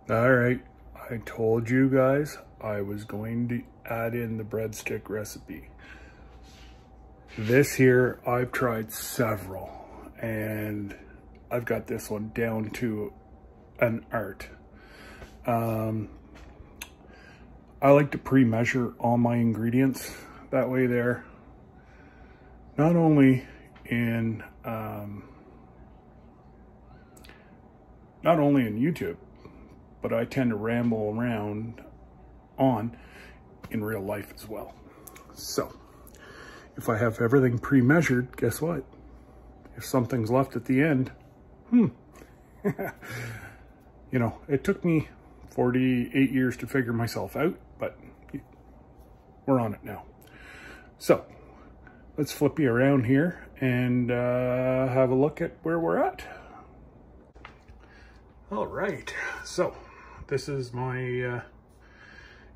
All right, I told you guys I was going to add in the breadstick recipe. This here, I've tried several, and I've got this one down to an art. I like to pre-measure all my ingredients. That way they're not only in YouTube, but I tend to ramble around on in real life as well. So if I have everything pre-measured, guess what? If something's left at the end, you know, it took me 48 years to figure myself out, but we're on it now. So let's flip you around here and have a look at where we're at. All right, so this is my,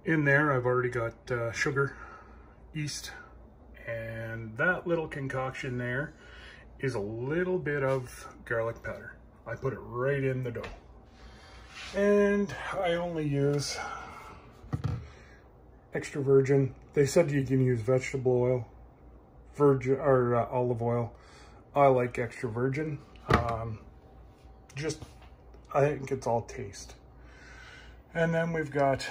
in there I've already got sugar, yeast, and that little concoction there is a little bit of garlic powder. I put it right in the dough. And I only use extra virgin. They said you can use vegetable oil, virgin or olive oil. I like extra virgin. Just, I think it's all taste. And then we've got,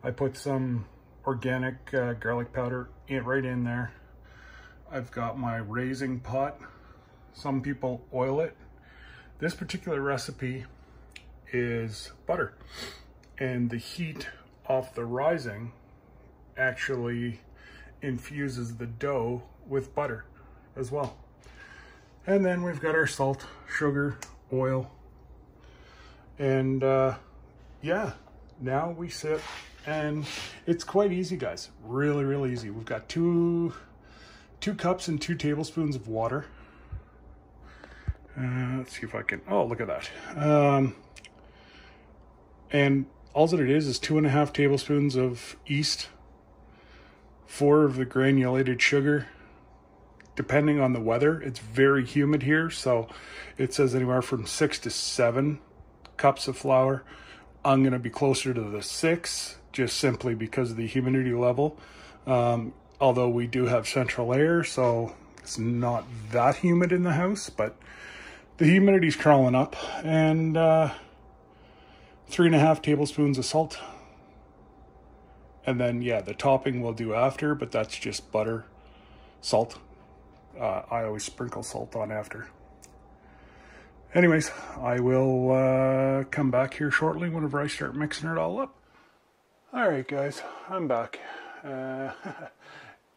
I put some organic garlic powder right in there. I've got my raising pot. Some people oil it. This particular recipe is butter, and the heat off the rising actually infuses the dough with butter as well. And then we've got our salt, sugar, oil, and yeah, now we sit, and it's quite easy, guys. Really easy. We've got two cups and 2 tablespoons of water. Let's see if I can, oh, look at that. And all that it is 2.5 tablespoons of yeast, 4 of the granulated sugar. Depending on the weather, it's very humid here, so it says anywhere from 6 to 7 cups of flour. I'm gonna be closer to the 6, just simply because of the humidity level. Although we do have central air, so it's not that humid in the house, but the humidity's crawling up. And 3.5 tablespoons of salt. And then, yeah, the topping we'll do after, but that's just butter, salt. I always sprinkle salt on after. Anyways, I will come back here shortly whenever I start mixing it all up. All right, guys, I'm back.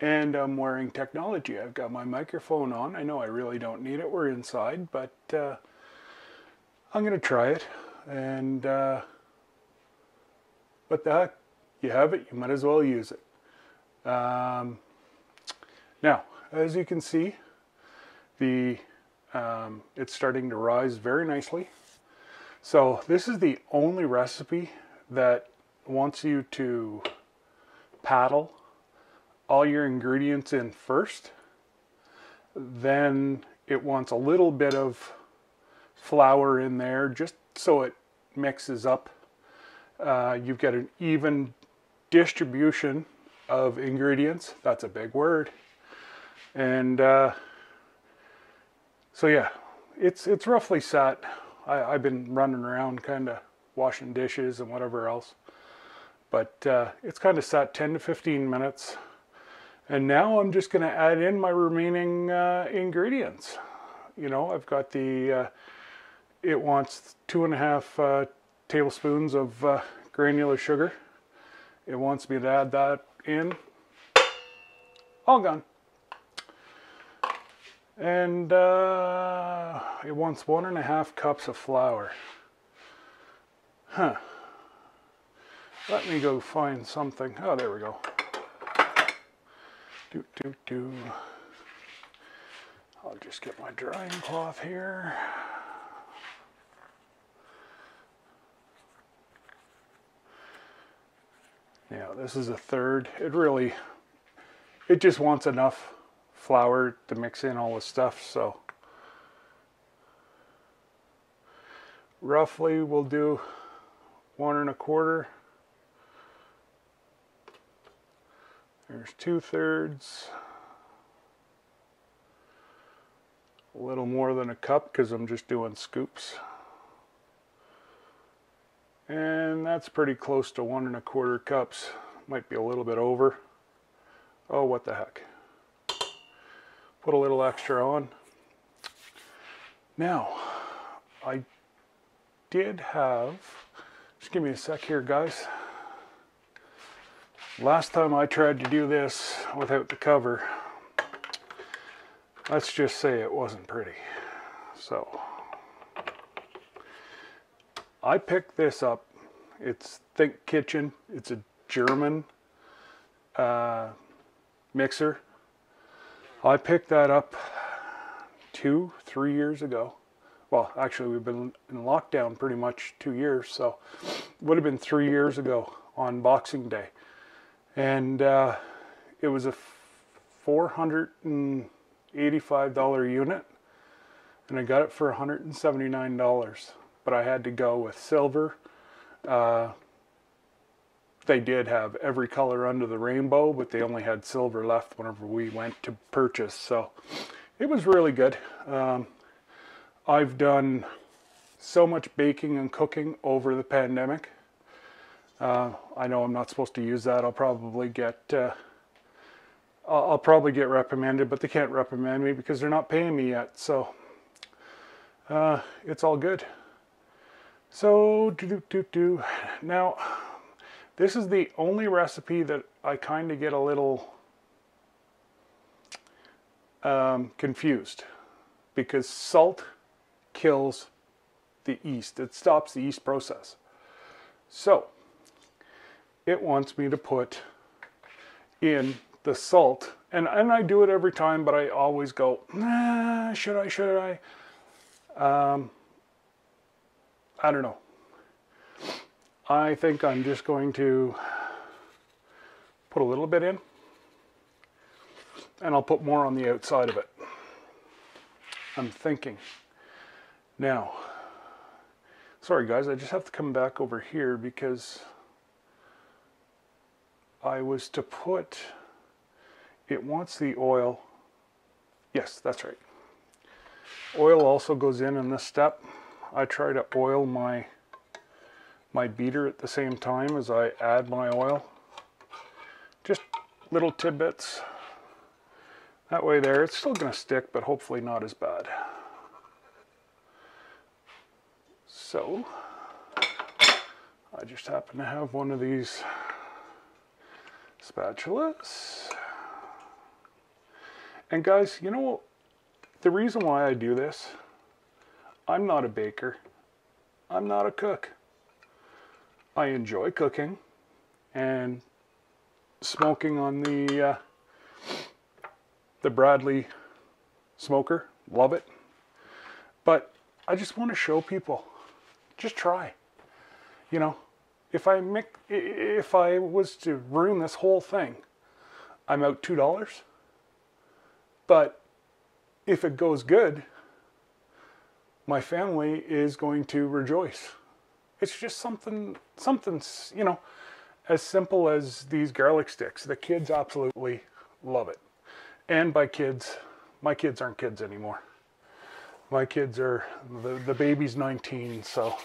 And I'm wearing technology. I've got my microphone on. I know I really don't need it. We're inside, but I'm going to try it. And what the heck? You have it. You might as well use it. Now, as you can see, it's starting to rise very nicely. So this is the only recipe that wants you to paddle all your ingredients in first. Then it wants a little bit of flour in there just so it mixes up. You've got an even distribution of ingredients. That's a big word. And so yeah, it's roughly set. I've been running around kind of washing dishes and whatever else. But it's kind of set 10 to 15 minutes. And now I'm just going to add in my remaining ingredients. You know, I've got the, it wants 2.5 tablespoons of granular sugar. It wants me to add that in. All gone. And it wants 1.5 cups of flour. Huh. Let me go find something. Oh, there we go. I'll just get my drying cloth here. Yeah, this is a third. It just wants enough flour to mix in all the stuff, so roughly we'll do 1 1/4. There's 2/3. A little more than a cup because I'm just doing scoops. And that's pretty close to 1 1/4 cups. Might be a little bit over. Oh, what the heck. Put a little extra on. Now, I did have, just give me a sec here, guys. Last time I tried to do this without the cover, let's just say it wasn't pretty. So, I picked this up. It's Think Kitchen. It's a German mixer. I picked that up 2-3 years ago. Well, actually, we've been in lockdown pretty much 2 years, so it would have been 3 years ago on Boxing Day. And it was a $485 unit, and I got it for $179. But I had to go with silver. They did have every color under the rainbow, but they only had silver left whenever we went to purchase. So it was really good. I've done so much baking and cooking over the pandemic. I know I'm not supposed to use that. I'll probably get reprimanded, but they can't reprimand me because they're not paying me yet. So it's all good. So now, this is the only recipe that I kind of get a little confused, because salt kills the yeast. It stops the yeast process. So it wants me to put in the salt, and I do it every time, but I always go, nah, should I? I don't know. I think I'm just going to put a little bit in, and I'll put more on the outside of it. I'm thinking. Now, sorry guys, I just have to come back over here because I was to put, it wants the oil. Yes, that's right. Oil also goes in this step. I try to oil my beater at the same time as I add my oil. Just little tidbits. That way there, it's still going to stick, but hopefully not as bad. So, I just happen to have one of these spatulas. And guys, you know what? The reason why I do this, I'm not a baker. I'm not a cook. I enjoy cooking and smoking on the Bradley smoker. Love it. But I just want to show people. Just try. You know, if I was to ruin this whole thing, I'm out $2. But if it goes good, my family is going to rejoice. It's just something, you know, as simple as these garlic sticks. The kids absolutely love it. And by kids, my kids aren't kids anymore. My kids are, the baby's 19, so,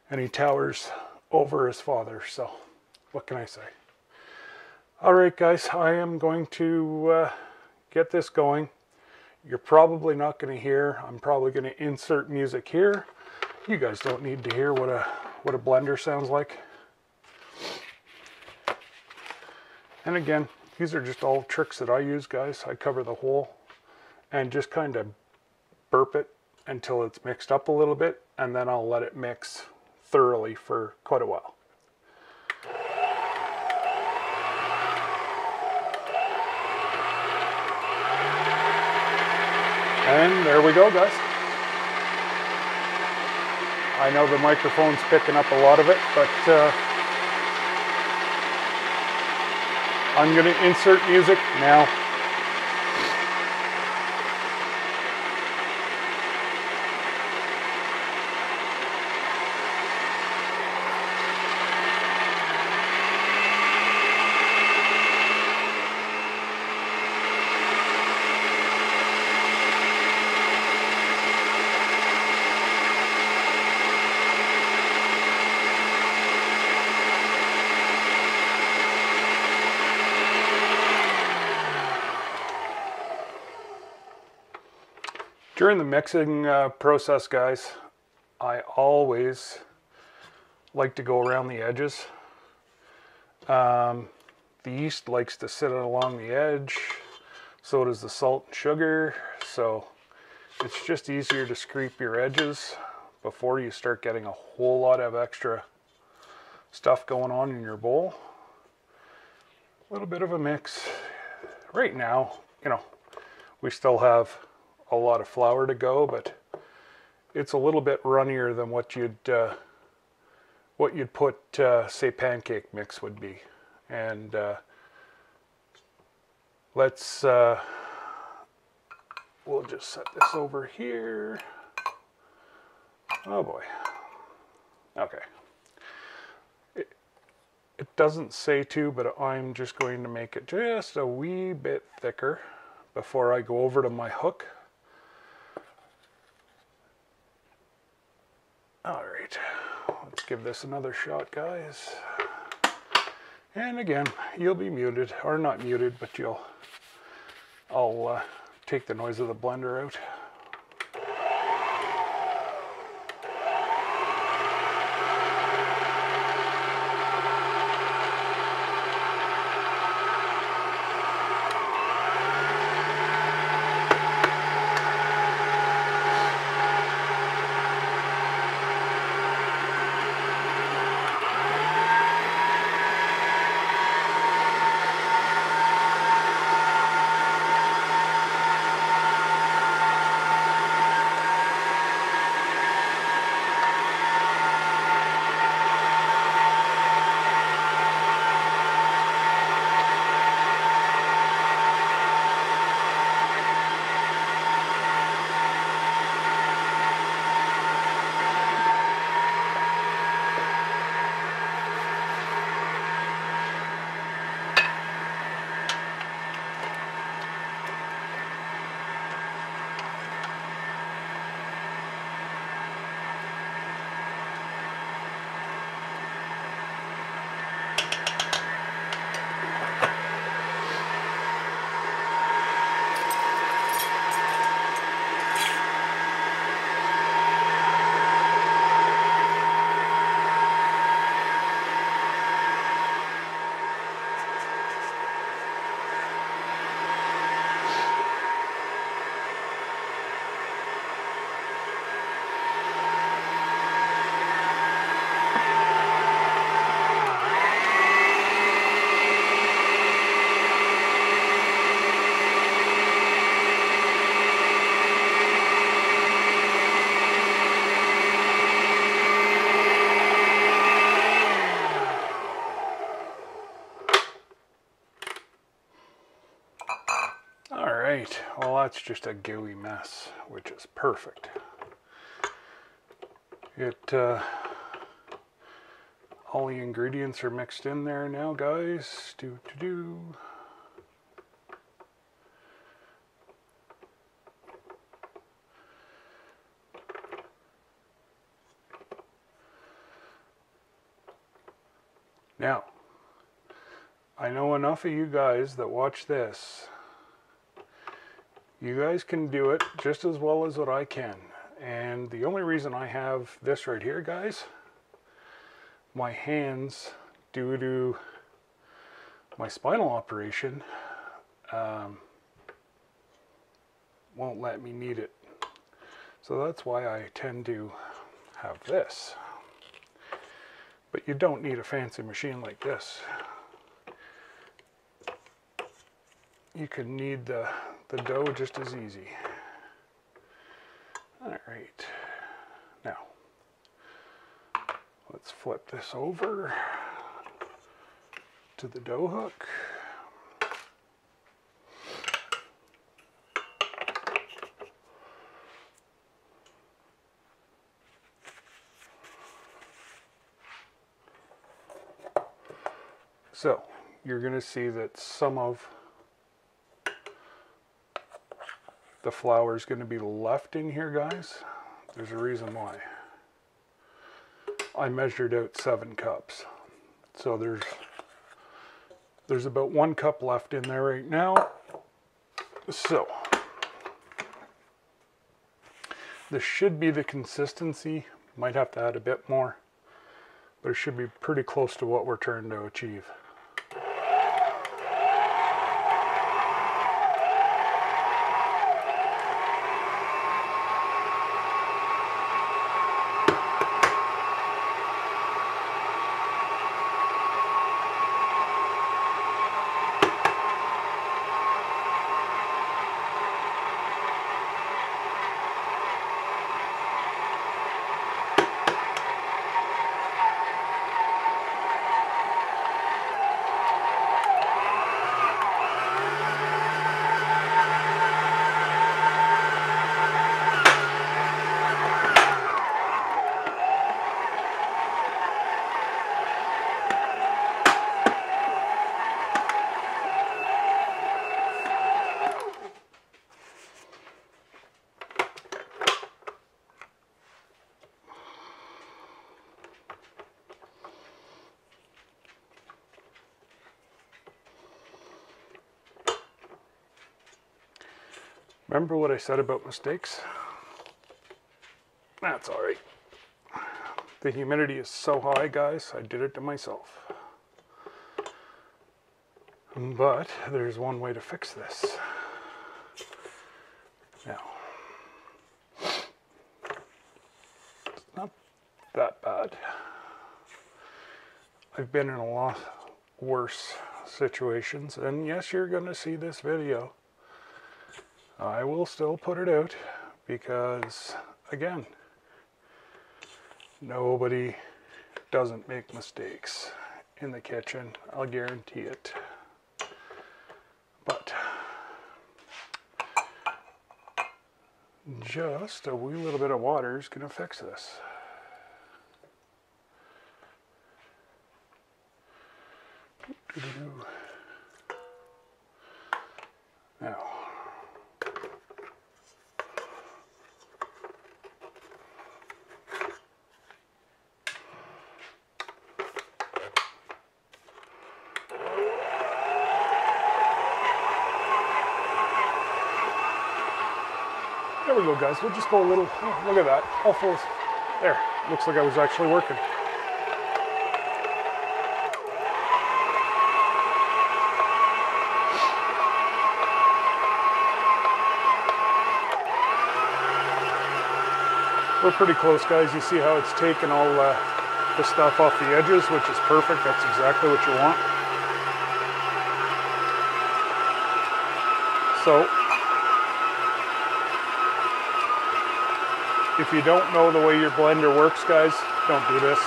and he towers over his father, so what can I say? All right, guys, I am going to get this going. You're probably not going to hear, I'm probably going to insert music here. You guys don't need to hear what a blender sounds like. And again, these are just all tricks that I use, guys. I cover the hole and just kind of burp it until it's mixed up a little bit, and then I'll let it mix thoroughly for quite a while. And there we go, guys. I know the microphone's picking up a lot of it, but I'm going to insert music now. During the mixing process, guys, I always like to go around the edges. The yeast likes to sit along the edge, so does the salt and sugar, so it's just easier to scrape your edges before you start getting a whole lot of extra stuff going on in your bowl. A little bit of a mix. Right now, you know, we still have a lot of flour to go, but it's a little bit runnier than what you'd put, say, pancake mix would be. And let's, we'll just set this over here. Oh boy. Okay. It doesn't say to, but I'm just going to make it just a wee bit thicker before I go over to my hook. All right, let's give this another shot, guys. And again, you'll be muted, or not muted, but I'll take the noise of the blender out. Alright, well that's just a gooey mess, which is perfect. All the ingredients are mixed in there now, guys. Now, I know enough of you guys that watch this. You guys can do it just as well as what I can. And the only reason I have this right here, guys, my hands, due to my spinal operation, won't let me knead it. So that's why I tend to have this. But you don't need a fancy machine like this. You can knead the dough just as easy. All right, now let's flip this over to the dough hook. So you're going to see that some of the flour is going to be left in here, guys. There's a reason why. I measured out 7 cups. So there's about 1 cup left in there right now. So This should be the consistency. Might have to add a bit more, but it should be pretty close to what we're trying to achieve. Remember what I said about mistakes? That's all right. The humidity is so high, guys, I did it to myself. But there's one way to fix this. Now, it's not that bad. I've been in a lot worse situations, and yes, you're going to see this video. I will still put it out because, again, nobody doesn't make mistakes in the kitchen. I'll guarantee it. But just a wee little bit of water is going to fix this. Now, there we go, guys. We'll just go a little, oh, look at that, all full. There, looks like I was actually working. We're pretty close, guys. You see how it's taken all the stuff off the edges, which is perfect. That's exactly what you want. So, if you don't know the way your blender works, guys, don't do this.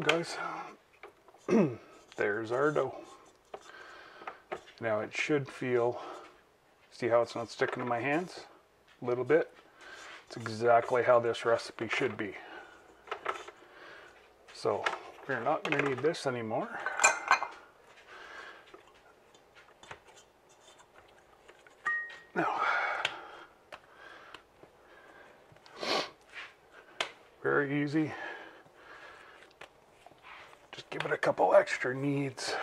Guys, there's our dough. Now it should feel, see how it's not sticking to my hands a little bit? It's exactly how this recipe should be. So we're not going to need this anymore. Now, very easy. give it a couple extra kneads.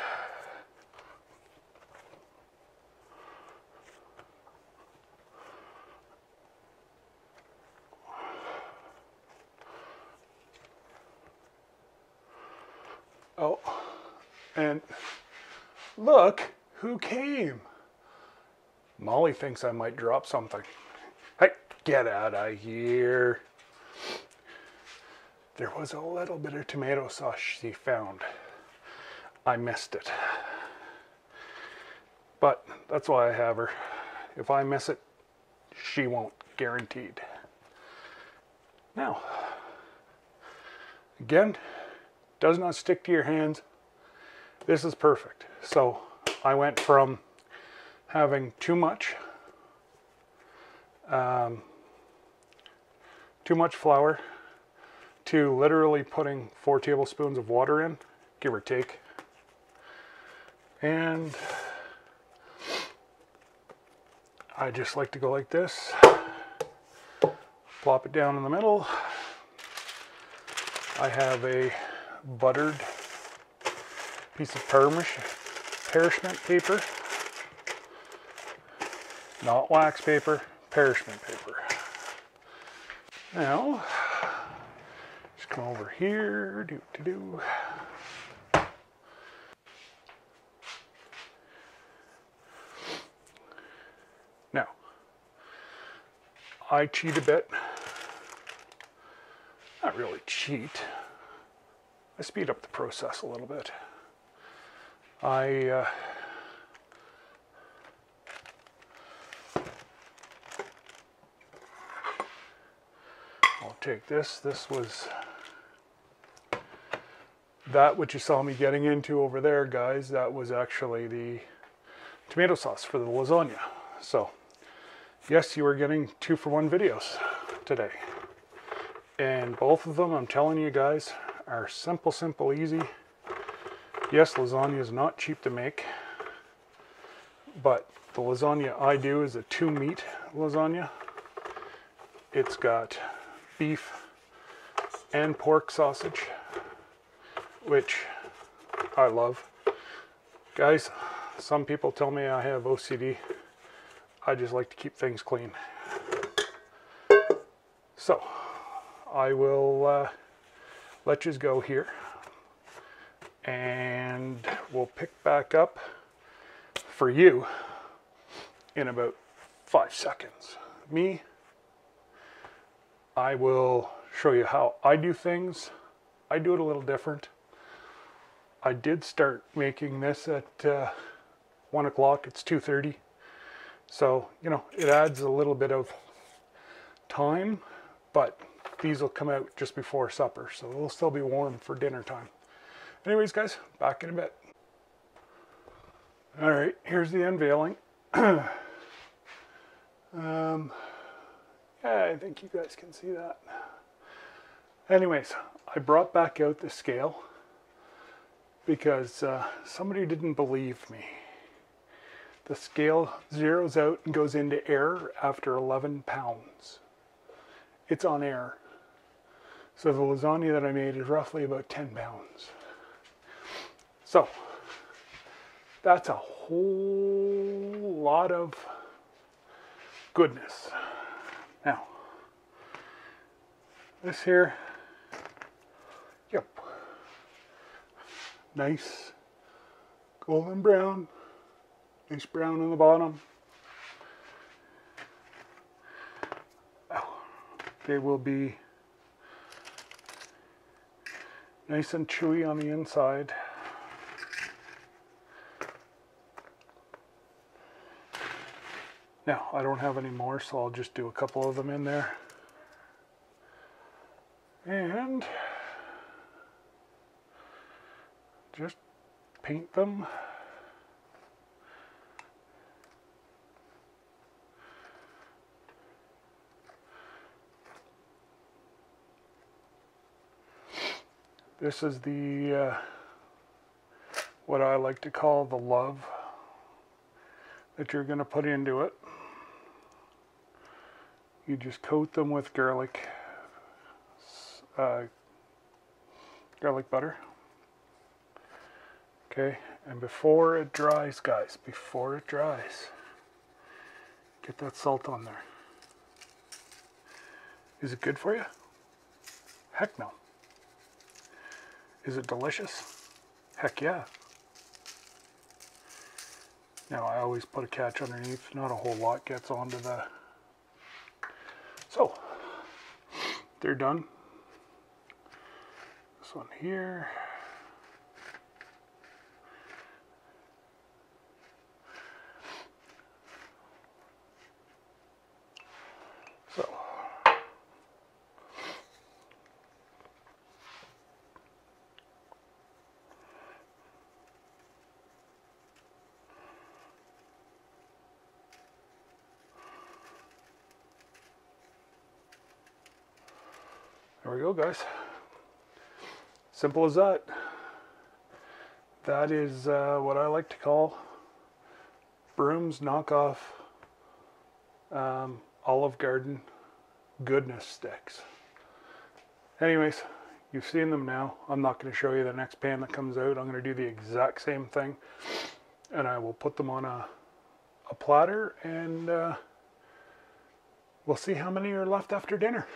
Oh, and look who came. Molly thinks I might drop something. Hey, get out of here. There was a little bit of tomato sauce she found. I missed it. But that's why I have her. If I miss it, she won't, guaranteed. Now, again, does not stick to your hands. This is perfect. So I went from having too much flour to literally putting 4 tablespoons of water in, give or take. And I just like to go like this. Plop it down in the middle. I have a buttered piece of parchment paper. Not wax paper, parchment paper. Now, just come over here, Now, I cheat a bit. Not really cheat. I speed up the process a little bit. I'll take this. This was that what you saw me getting into over there, guys. That was actually the tomato sauce for the lasagna. So, yes, you are getting 2-for-1 videos today. And both of them, I'm telling you guys, are simple, easy. Yes, lasagna is not cheap to make, but the lasagna I do is a 2-meat lasagna. It's got beef and pork sausage, which I love. Guys, some people tell me I have OCD. I just like to keep things clean. So, I will let you go here. And we'll pick back up for you in about 5 seconds. I will show you how I do things. I do it a little different. I did start making this at 1 o'clock. It's 2:30. So, you know, it adds a little bit of time, but these will come out just before supper. So they'll still be warm for dinner time. Anyways, guys, back in a bit. All right, here's the unveiling. Yeah, I think you guys can see that. Anyways, I brought back out the scale because somebody didn't believe me. The scale zeroes out and goes into error after 11 pounds. It's on error. So the lasagna that I made is roughly about 10 pounds. So, that's a whole lot of goodness. Now, this here, yep, nice golden brown, nice brown on the bottom. Oh, they will be nice and chewy on the inside. Now, I don't have any more, so I'll just do a couple of them in there. And just paint them. This is the, what I like to call the love that you're going to put into it. You just coat them with garlic butter. Okay, and before it dries, guys, before it dries, get that salt on there. Is it good for you? Heck no. Is it delicious? Heck yeah. Now I always put a catch underneath, not a whole lot gets onto the... So, they're done. This one here. So, there we go, guys. Simple as that. That is what I like to call Broom's knockoff Olive Garden goodness sticks. Anyways, you've seen them now. I'm not going to show you the next pan that comes out. I'm going to do the exact same thing. And I will put them on a platter, and we'll see how many are left after dinner.